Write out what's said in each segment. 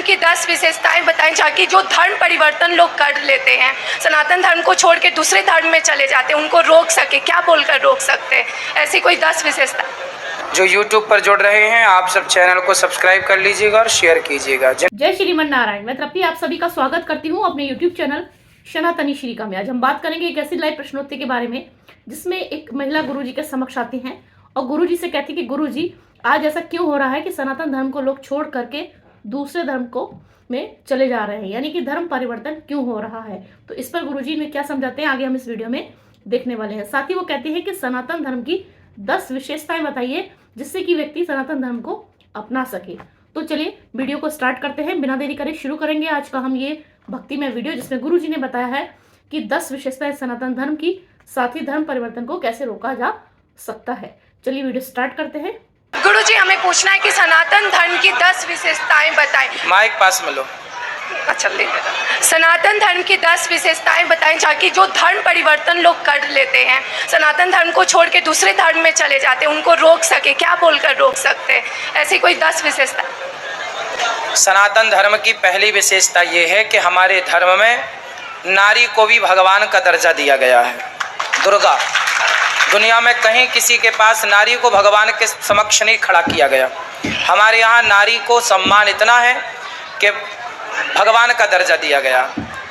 की 10 विशेषताएं बताएं ताकि जो धर्म परिवर्तन लोग कर लेते हैं, सनातन धर्म को छोड़ के दूसरे धर्म में चले जाते हैं, उनको रोक सके, क्या बोलकर रोक सकते हैं? ऐसी कोई 10 विशेषता। जो YouTube पर जुड़ रहे हैं आप सब चैनल को सब्सक्राइब कर लीजिएगा और शेयर कीजिएगा। जय श्रीमन नारायण। मैं तृप्ति आप सभी का स्वागत करती हूँ अपने YouTube चैनल सनातनी श्रीका में। आज हम बात करेंगे एक ऐसी लाइव प्रश्नोत्तरी के बारे में जिसमें एक महिला गुरुजी के समक्ष आती हैं और गुरुजी से कहती है कि गुरुजी आज ऐसा क्यों हो रहा है कि सनातन धर्म को लोग छोड़ करके दूसरे धर्म को में चले जा रहे हैं, यानी कि धर्म परिवर्तन क्यों हो रहा है। तो इस पर गुरुजी ने क्या समझाते हैं आगे हम इस वीडियो में देखने वाले हैं। साथ ही वो कहते हैं कि सनातन धर्म की 10 विशेषताएं बताइए जिससे कि व्यक्ति सनातन धर्म को अपना सके। तो चलिए वीडियो को स्टार्ट करते हैं, बिना देरी करे शुरू करेंगे आज का हम ये भक्तिमय वीडियो जिसमें गुरुजी ने बताया है कि 10 विशेषताएं सनातन धर्म की, साथ ही धर्म परिवर्तन को कैसे रोका जा सकता है। चलिए वीडियो स्टार्ट करते हैं। गुरुजी हमें पूछना है कि सनातन धर्म की 10 विशेषताएं बताएं। माइक पास में लो। अच्छा ले सनातन धर्म की 10 विशेषताएं बताएं ताकि जो धर्म परिवर्तन लोग कर लेते हैं, सनातन धर्म को छोड़ के दूसरे धर्म में चले जाते हैं, उनको रोक सके, क्या बोलकर रोक सकते हैं? ऐसी कोई 10 विशेषता। सनातन धर्म की पहली विशेषता ये है कि हमारे धर्म में नारी को भी भगवान का दर्जा दिया गया है। दुर्गा दुनिया में कहीं किसी के पास नारी को भगवान के समक्ष नहीं खड़ा किया गया। हमारे यहाँ नारी को सम्मान इतना है कि भगवान का दर्जा दिया गया।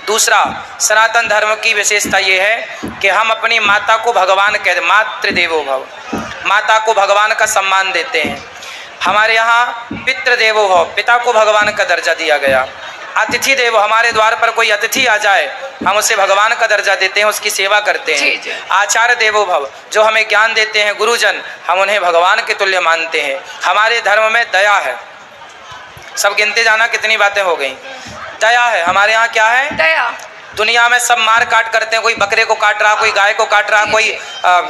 दूसरा, सनातन धर्म की विशेषता ये है कि हम अपनी माता को भगवान कहते, मातृदेवो भव, माता को भगवान का सम्मान देते हैं। हमारे यहाँ पितृदेवो भव, पिता को भगवान का दर्जा दिया गया। अतिथि देवो, हमारे द्वार पर कोई अतिथि आ जाए हम उसे भगवान का दर्जा देते हैं, उसकी सेवा करते हैं। आचार्य देवो भव, जो हमें ज्ञान देते हैं गुरुजन, हम उन्हें भगवान के तुल्य मानते हैं। हमारे धर्म में दया है। सब गिनते जाना कितनी बातें हो गई। दया है हमारे यहाँ। क्या है? दया। दुनिया में सब मार काट करते हैं, कोई बकरे को काट रहा, कोई गाय को काट रहा, कोई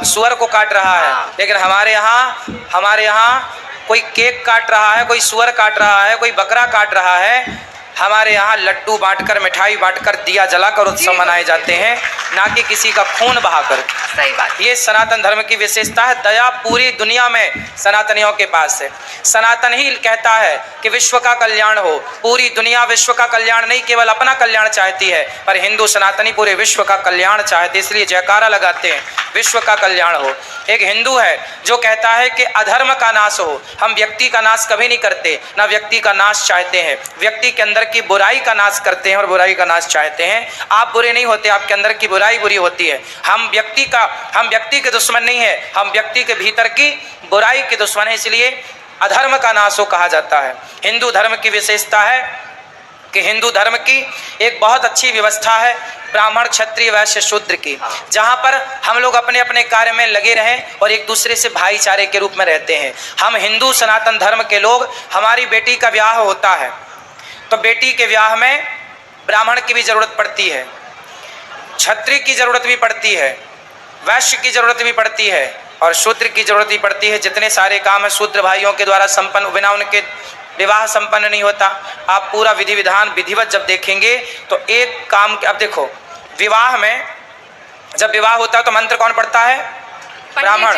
सुअर को काट रहा है, लेकिन हमारे यहाँ कोई केक काट रहा है, कोई सुअर काट रहा है, कोई बकरा काट रहा है। हमारे यहाँ लड्डू बांटकर, मिठाई बांटकर, दिया जलाकर उत्सव मनाए जाते हैं, ना कि किसी का खून बहाकर। सही बात। ये सनातन धर्म की विशेषता है। दया पूरी दुनिया में सनातनियों के पास है। सनातन ही कहता है कि विश्व का कल्याण हो। पूरी दुनिया विश्व का कल्याण नहीं, केवल अपना कल्याण चाहती है, पर हिंदू सनातनी पूरे विश्व का कल्याण चाहते, इसलिए जयकारा लगाते हैं विश्व का कल्याण हो। एक हिंदू है जो कहता है कि अधर्म का नाश हो। हम व्यक्ति का नाश कभी नहीं करते, ना व्यक्ति का नाश चाहते हैं। व्यक्ति के अंदर की बुराई का नाश करते हैं और बुराई का नाश चाहते हैं। आप बुरे नहीं होते, आपके अंदर की बुराई बुरी होती है। हम व्यक्ति के दुश्मन नहीं है, हम व्यक्ति के भीतर की बुराई के दुश्मन है, इसलिए अधर्म का नाश हो कहा जाता है। हिंदू धर्म की विशेषता है कि हिंदू धर्म की एक बहुत अच्छी व्यवस्था है ब्राह्मण, क्षत्रिय, वैश्य, शूद्र की, जहाँ पर हम लोग अपने अपने कार्य में लगे रहें और एक दूसरे से भाईचारे के रूप में रहते हैं। हम हिंदू सनातन धर्म के लोग, हमारी बेटी का ब्याह होता है तो बेटी के ब्याह में ब्राह्मण की भी जरूरत पड़ती है, क्षत्रिय की जरूरत भी पड़ती है, वैश्य की जरूरत भी पड़ती है और शूद्र की जरूरत भी पड़ती है। जितने सारे काम है शूद्र भाइयों के द्वारा संपन्न, बिना उनके विवाह संपन्न नहीं होता। आप पूरा विधि विधान विधिवत जब देखेंगे तो एक काम, अब देखो विवाह में जब विवाह होता है तो मंत्र कौन पढ़ता है? ब्राह्मण।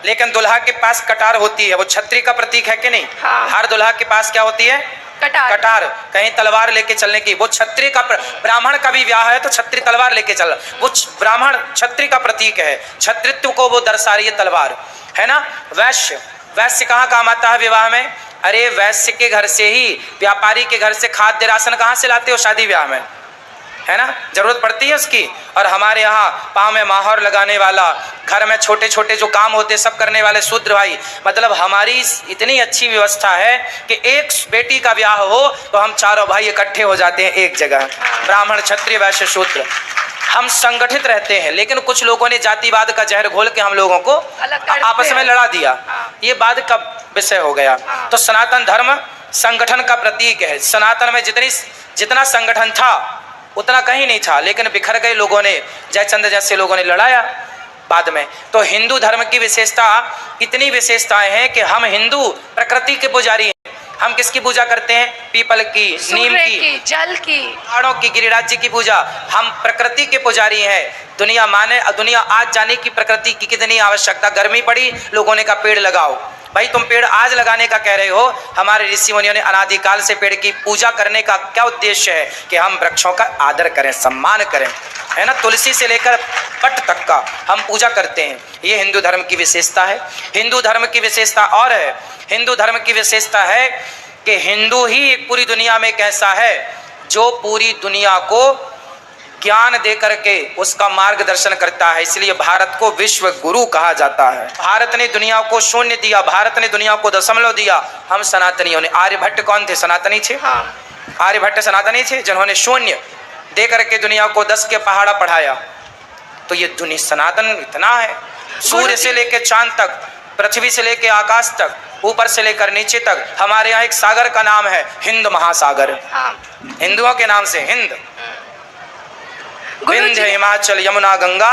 लेकिन दुल्हा के पास कटार होती है, वो क्षत्रिय का प्रतीक है कि नहीं? हाँ। हर दुल्हा के पास क्या होती है? कटार। कहीं तलवार लेके चलने की, वो क्षत्रिय का, ब्राह्मण का भी ब्याह है तो क्षत्रिय तलवार लेके चल, वो ब्राह्मण क्षत्रिय का प्रतीक है, क्षत्रित्व को वो दर्शा रही है तलवार, है ना। वैश्य कहाँ काम आता है विवाह में? अरे वैश्य के घर से ही, व्यापारी के घर से खाद्य राशन कहाँ से लाते हो? शादी ब्याह में, है ना, जरूरत पड़ती है उसकी। और हमारे यहाँ पाँव में माहौर लगाने वाला, घर में छोटे छोटे जो काम होते सब करने वाले शूद्र भाई, मतलब हमारी इतनी अच्छी व्यवस्था है कि एक बेटी का ब्याह हो तो हम चारों भाई इकट्ठे हो जाते हैं एक जगह, ब्राह्मण, क्षत्रिय, वैश्य, शूद्र। हम संगठित रहते हैं, लेकिन कुछ लोगों ने जातिवाद का जहर घोल के हम लोगों को आपस में लड़ा दिया। ये बाद का विषय हो गया। तो सनातन धर्म संगठन का प्रतीक है। सनातन में जितना संगठन था उतना कहीं नहीं था, लेकिन बिखर गए लोगों ने, जयचंद जैसे लोगों ने लड़ाया बाद में। तो हिंदू धर्म की विशेषता, इतनी विशेषताएं हैं कि हम हिंदू प्रकृति के पुजारी हैं। हम किसकी पूजा करते हैं? पीपल की, नीम की, जल की, पहाड़ों की, गिरिराज जी की पूजा। हम प्रकृति के पुजारी हैं। दुनिया आज जाने की प्रकृति की कितनी आवश्यकता। गर्मी पड़ी, लोगों ने कहा पेड़ लगाओ, भाई तुम पेड़ आज लगाने का कह रहे हो, हमारे ऋषि मुनियों ने अनादिकाल से पेड़ की पूजा करने का क्या उद्देश्य है कि हम वृक्षों का आदर करें, सम्मान करें, है ना। तुलसी से लेकर पट तक का हम पूजा करते हैं। ये हिंदू धर्म की विशेषता है। हिंदू धर्म की विशेषता और है, हिंदू धर्म की विशेषता है कि हिंदू ही पूरी दुनिया में एक ऐसा है जो पूरी दुनिया को ज्ञान दे करके उसका मार्गदर्शन करता है। इसलिए भारत को विश्व गुरु कहा जाता है। भारत ने दुनिया को शून्य दिया, भारत ने दुनिया को दशमलव दिया। हम सनातनियों ने, आर्यभट्ट कौन थे? सनातनी थे। हाँ। आर्यभट्ट सनातनी थे जिन्होंने शून्य दे करके दुनिया को 10 के पहाड़ा पढ़ाया। तो ये दुनिया सनातन इतना है, सूर्य से लेकर चांद तक, पृथ्वी से लेकर आकाश तक, ऊपर से लेकर नीचे तक। हमारे यहाँ एक सागर का नाम है हिंद महासागर, हाँ। हिंदुओं के नाम से हिंद। विंध्य, हिमाचल, यमुना, गंगा,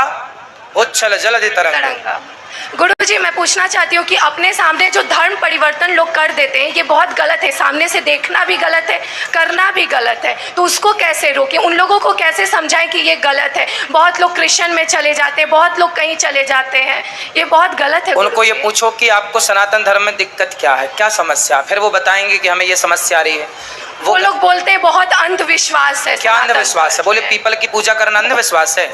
उच्छल जलधि तरंग। गुरुजी, मैं पूछना चाहती हूँ कि अपने सामने जो धर्म परिवर्तन लोग कर देते हैं, ये बहुत गलत है। सामने से देखना भी गलत है, करना भी गलत है। तो उसको कैसे रोकें? उन लोगों को कैसे समझाएं कि ये गलत है? बहुत लोग क्रिश्चियन में चले जाते हैं, बहुत लोग कहीं चले जाते हैं, ये बहुत गलत है। उनको ये पूछो कि आपको सनातन धर्म में दिक्कत क्या है, क्या समस्या, फिर वो बताएंगे कि हमें ये समस्या आ रही है। वो लोग बोलते हैं बहुत अंधविश्वास है। क्या अंधविश्वास है? बोले पीपल की पूजा करना अंधविश्वास है?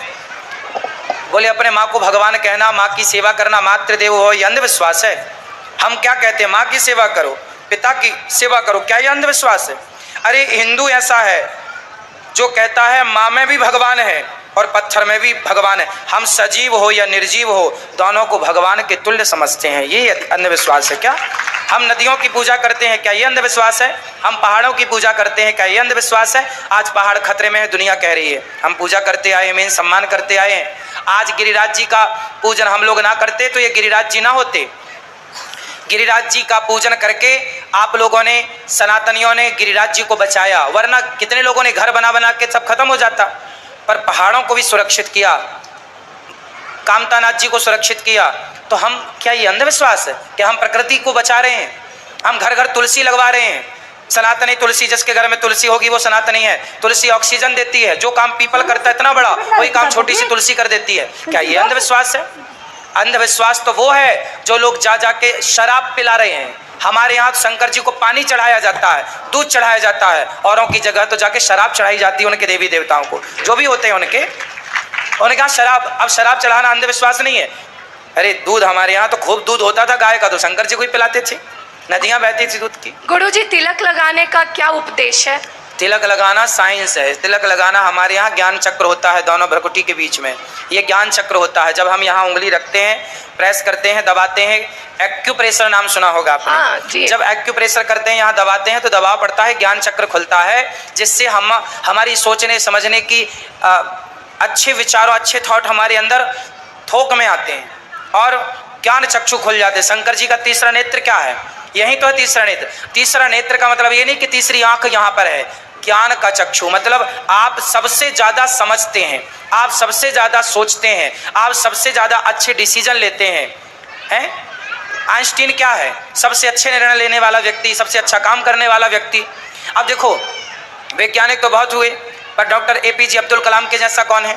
बोले अपने माँ को भगवान कहना, माँ की सेवा करना, मातृदेवो भव, ये अंधविश्वास है? हम क्या कहते हैं? माँ की सेवा करो, पिता की सेवा करो, क्या ये अंधविश्वास है? अरे हिंदू ऐसा है जो कहता है माँ में भी भगवान है और पत्थर में भी भगवान है। हम सजीव हो या निर्जीव हो, दोनों को भगवान के तुल्य समझते हैं। ये अंधविश्वास है क्या? हम नदियों की पूजा करते हैं, क्या ये अंधविश्वास है? हम पहाड़ों की पूजा करते हैं, क्या ये अंधविश्वास है? आज पहाड़ खतरे में है, दुनिया कह रही है। हम पूजा करते आए, मेन सम्मान करते आए हैं। आज गिरिराज जी का पूजन हम लोग ना करते तो ये गिरिराज जी ना होते। गिरिराज जी का पूजन करके आप लोगों ने, सनातनियों ने गिरिराज जी को बचाया, वरना कितने लोगों ने घर बना बना के सब खत्म हो जाता। पर पहाड़ों को भी सुरक्षित किया, कामतानाथ जी को सुरक्षित किया। तो हम, क्या ये अंधविश्वास है कि हम प्रकृति को बचा रहे हैं? हम घर घर तुलसी लगवा रहे हैं, सनातनी तुलसी। जिसके घर में तुलसी होगी वो सनातनी है। तुलसी ऑक्सीजन देती है, जो काम पीपल करता है इतना बड़ा, वही काम छोटी सी तुलसी कर देती है। क्या ये अंधविश्वास है? अंधविश्वास तो वो है जो लोग जा जाके शराब पिला रहे हैं। हमारे यहाँ शंकर जी को पानी चढ़ाया जाता है, दूध चढ़ाया जाता है, औरों की जगह तो जाके शराब चढ़ाई जाती है उनके देवी देवताओं को, जो भी होते हैं उनके यहाँ शराब। अब शराब चढ़ाना अंधविश्वास नहीं है? अरे दूध हमारे यहाँ तो खूब दूध होता था गाय का, तो शंकर जी को ही पिलाते थे, नदियाँ बहती थी दूध की। गुरुजी, तिलक लगाने का क्या उपदेश है? तिलक लगाना साइंस है। तिलक लगाना, हमारे यहाँ ज्ञान चक्र होता है दोनों भ्रुकुटी के बीच में, ये ज्ञान चक्र होता है। जब हम यहाँ उंगली रखते हैं, प्रेस करते हैं, दबाते हैं, एक्यूप्रेशर नाम सुना होगा आपने। हाँ, जी। जब एक्यूप्रेशर करते हैं, यहाँ दबाते हैं तो दबाव पड़ता है, ज्ञान चक्र खुलता है, जिससे हम हमारी सोचने समझने की अच्छे विचारों, अच्छे थॉट हमारे अंदर थोक में आते हैं और ज्ञान चक्षु खुल जाते हैं। शंकर जी का तीसरा नेत्र क्या है? यही तो है तीसरा नेत्र। तीसरा नेत्र का मतलब ये नहीं कि तीसरी आंख यहाँ पर है, ज्ञान का चक्षु मतलब आप सबसे ज़्यादा समझते हैं, आप सबसे ज़्यादा सोचते हैं, आप सबसे ज़्यादा अच्छे डिसीजन लेते हैं। आइंस्टीन क्या है? सबसे अच्छे निर्णय लेने वाला व्यक्ति, सबसे अच्छा काम करने वाला व्यक्ति। अब देखो, वैज्ञानिक तो बहुत हुए, पर डॉक्टर APJ अब्दुल कलाम के जैसा कौन है?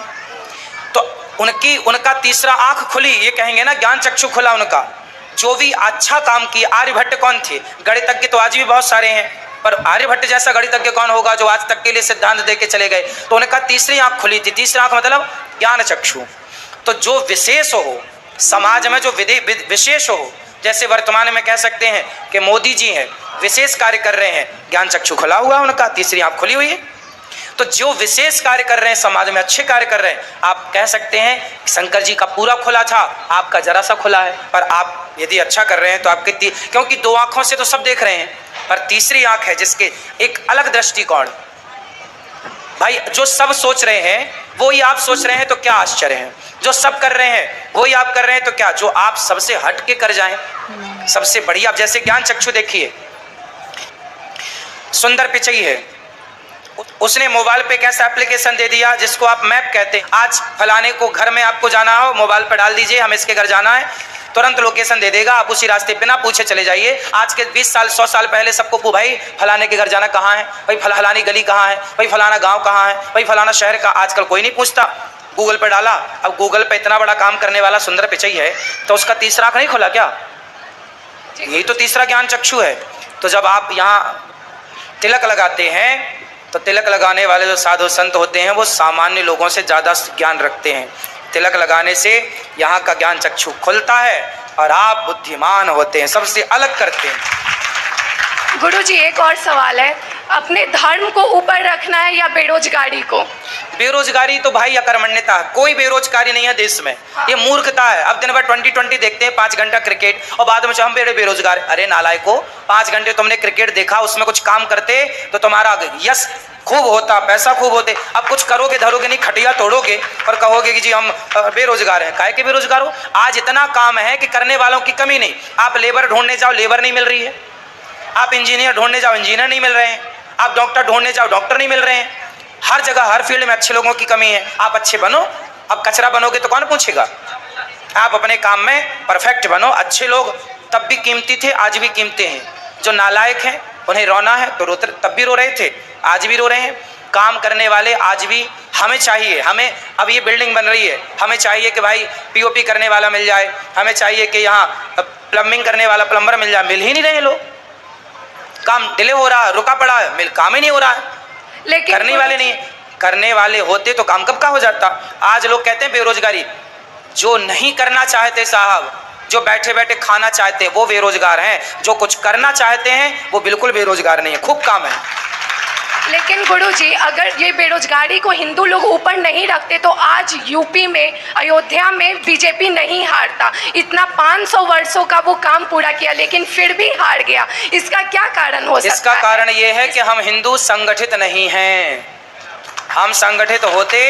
तो उनका तीसरा आंख खुली, ये कहेंगे ना, ज्ञान चक्षु खुला उनका। जो भी अच्छा काम किया। आर्यभट्ट कौन थे? गणितज्ञ तो आज भी बहुत सारे हैं, पर आर्यभट्ट जैसा गणितज्ञ कौन होगा जो आज तक के लिए सिद्धांत दे के चले गए? तो उनका तीसरी आंख खुली थी। तीसरी आंख मतलब ज्ञान चक्षु। तो जो विशेष हो समाज में, जो विशेष हो, जैसे वर्तमान में कह सकते हैं कि मोदी जी हैं, विशेष कार्य कर रहे हैं, ज्ञान चक्षु खुला हुआ उनका, तीसरी आंख खुली हुई है। तो जो विशेष कार्य कर रहे हैं, समाज में अच्छे कार्य कर रहे हैं, आप कह सकते हैं शंकर जी का पूरा खुला था, आपका जरा सा खुला है। पर आप यदि अच्छा कर रहे हैं तो आपके क्योंकि दो आंखों से तो सब देख रहे हैं, पर तीसरी आंख है जिसके एक अलग दृष्टिकोण। भाई जो सब सोच रहे हैं वो ही आप सोच रहे हैं तो क्या आश्चर्य है? जो सब कर रहे हैं वो ही आप कर रहे हैं तो क्या? जो आप सबसे हट के कर जाएं, सबसे बढ़िया। जैसे ज्ञान चक्षु देखिए, सुंदर पिचई है, उसने मोबाइल पे कैसा एप्लीकेशन दे दिया जिसको आप मैप कहते हैं। आज फलाने को घर में आपको जाना हो, मोबाइल पे डाल दीजिए हम इसके घर जाना है, तुरंत लोकेशन दे देगा, आप उसी रास्ते बिना पूछे चले जाइए। आज के 20 साल 100 साल पहले सबको भाई फलाने के घर जाना कहाँ है, भाई फलानी गली कहाँ है, भाई फलाना गांव कहाँ है, भाई फलाना शहर का। आजकल कोई नहीं पूछता, गूगल पे डाला। अब गूगल पे इतना बड़ा काम करने वाला सुंदर पिचई है तो उसका तीसरा आंख नहीं खुला क्या? यही तो तीसरा ज्ञान चक्षु है। तो जब आप यहाँ तिलक लगाते हैं तो तिलक लगाने वाले जो साधु संत होते हैं वो सामान्य लोगों से ज़्यादा ज्ञान रखते हैं। तिलक लगाने से यहाँ का ज्ञान चक्षु खुलता है और आप बुद्धिमान होते हैं, सबसे अलग करते हैं। गुरुजी एक और सवाल है, अपने धर्म को ऊपर रखना है या बेरोजगारी को? बेरोजगारी तो भाई अकर्मण्यता, कोई बेरोजगारी नहीं है देश में। ये मूर्खता है। अब दिन भर 2020 देखते हैं 5 घंटा क्रिकेट और बाद में हम बेरोजगार। अरे नालायको, 5 घंटे तुमने क्रिकेट देखा, उसमें कुछ काम करते तो तुम्हारा यश खूब होता, पैसा खूब होते। अब कुछ करोगे धरोगे नहीं, खटिया तोड़ोगे और कहोगे कि जी हम बेरोजगार हैं। काहे के बेरोजगार हो? आज इतना काम है कि करने वालों की कमी नहीं। आप लेबर ढूंढने जाओ, लेबर नहीं मिल रही है। आप इंजीनियर ढूंढने जाओ, इंजीनियर नहीं मिल रहे हैं। आप डॉक्टर ढूंढने जाओ, डॉक्टर नहीं मिल रहे हैं। हर जगह हर फील्ड में अच्छे लोगों की कमी है। आप अच्छे बनो, अब कचरा बनोगे तो कौन पूछेगा? आप अपने काम में परफेक्ट बनो। अच्छे लोग तब भी कीमती थे, आज भी कीमती हैं। जो नालायक हैं उन्हें रोना है तो रोते, तब भी रो रहे थे, आज भी रो रहे हैं। काम करने वाले आज भी हमें चाहिए। हमें अब ये बिल्डिंग बन रही है, हमें चाहिए कि भाई पीओपी करने वाला मिल जाए, हमें चाहिए कि यहाँ प्लम्बिंग करने वाला प्लम्बर मिल जाए। मिल ही नहीं रहे लोग, काम डिले हो रहा है, रुका पड़ा है, मिल काम ही नहीं हो रहा है। लेकिन करने वाले नहीं, करने वाले होते तो काम कब का हो जाता। आज लोग कहते हैं बेरोजगारी, जो नहीं करना चाहते साहब, जो बैठे बैठे खाना चाहते हैं वो बेरोजगार हैं। जो कुछ करना चाहते हैं वो बिल्कुल बेरोजगार नहीं है, खूब काम है। लेकिन गुरुजी अगर ये बेरोजगारी को हिंदू लोग ऊपर नहीं रखते तो आज यूपी में अयोध्या में बीजेपी नहीं हारता। इतना 500 वर्षों का वो काम पूरा किया लेकिन फिर भी हार गया। इसका क्या कारण हो सकता है? इसका कारण ये है कि हम हिंदू संगठित नहीं हैं। हम संगठित होते,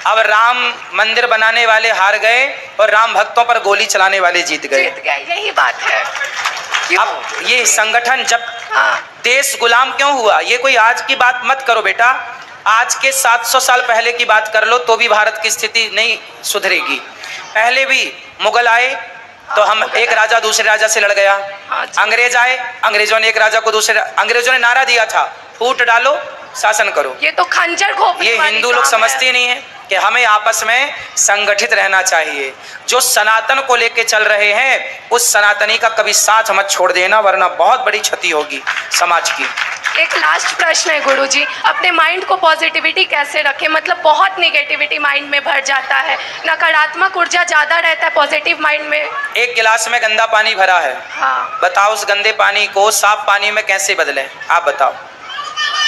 अब राम मंदिर बनाने वाले हार गए और राम भक्तों पर गोली चलाने वाले जीत गए। यही बात है। अब ये संगठन जब देश गुलाम क्यों हुआ? ये कोई आज की बात मत करो बेटा, आज के 700 साल पहले की बात कर लो तो भी भारत की स्थिति नहीं सुधरेगी। पहले भी मुगल आए तो हम एक राजा दूसरे राजा से लड़ गया। अंग्रेज आए, अंग्रेजों ने एक राजा को दूसरे, अंग्रेजों ने नारा दिया था फूट डालो शासन करो। ये तो खंजर घोंपने वाली, ये हिंदू लोग समझते नहीं है कि हमें आपस में संगठित रहना चाहिए। जो सनातन को लेके चल रहे हैं उस सनातनी का कभी साथ मत छोड़ देना, वरना बहुत बड़ी क्षति होगी समाज की। एक लास्ट प्रश्न है गुरुजी, अपने माइंड को पॉजिटिविटी कैसे रखें? मतलब बहुत नेगेटिविटी माइंड में भर जाता है, नकारात्मक ऊर्जा ज्यादा रहता है पॉजिटिव माइंड में। एक गिलास में गंदा पानी भरा है, हाँ, बताओ उस गंदे पानी को साफ पानी में कैसे बदलें? आप बताओ,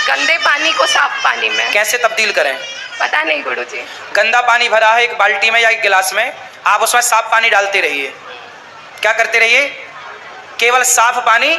गंदे पानी को साफ पानी में कैसे तब्दील करें? पता नहीं गुरुजी। गंदा पानी भरा है एक बाल्टी में या एक गिलास में, आप उसमें साफ पानी डालते रहिए। क्या करते रहिए? केवल साफ पानी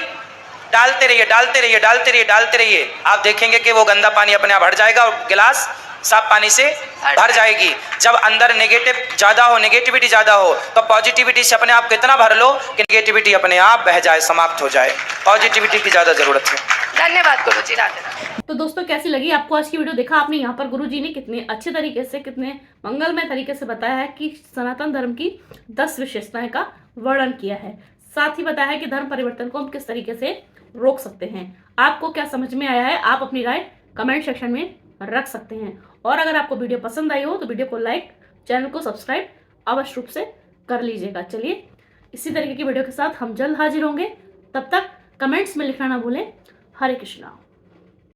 डालते रहिए, डालते रहिए, डालते रहिए, डालते रहिए। आप देखेंगे कि वो गंदा पानी अपने आप हट जाएगा और गिलास साफ पानी से भर जाएगी। जब अंदर नेगेटिव ज़्यादा हो, नेगेटिविटी ज़्यादा हो, तो पॉजिटिविटी से अपने आप को इतना भर लो कि नेगेटिविटी अपने आप बह जाए, समाप्त हो जाए। पॉजिटिविटी की ज़्यादा ज़रूरत है। धन्यवाद गुरुजी। राधे। तो दोस्तों कैसी लगी आपको आज की वीडियो? देखा आपने यहाँ पर गुरुजी ने कितने अच्छे तरीके से, कितने मंगलमय तरीके से बताया है कि सनातन धर्म की 10 विशेषताएं का वर्णन किया है। साथ ही बताया है कि धर्म परिवर्तन को हम किस तरीके से रोक सकते हैं। आपको क्या समझ में आया है, आप अपनी राय कमेंट सेक्शन में रख सकते हैं। और अगर आपको वीडियो पसंद आई हो तो वीडियो को लाइक, चैनल को सब्सक्राइब अवश्य रूप से कर लीजिएगा। चलिए इसी तरीके की वीडियो के साथ हम जल्द हाजिर होंगे। तब तक कमेंट्स में लिखना ना भूलें। हरे कृष्णा।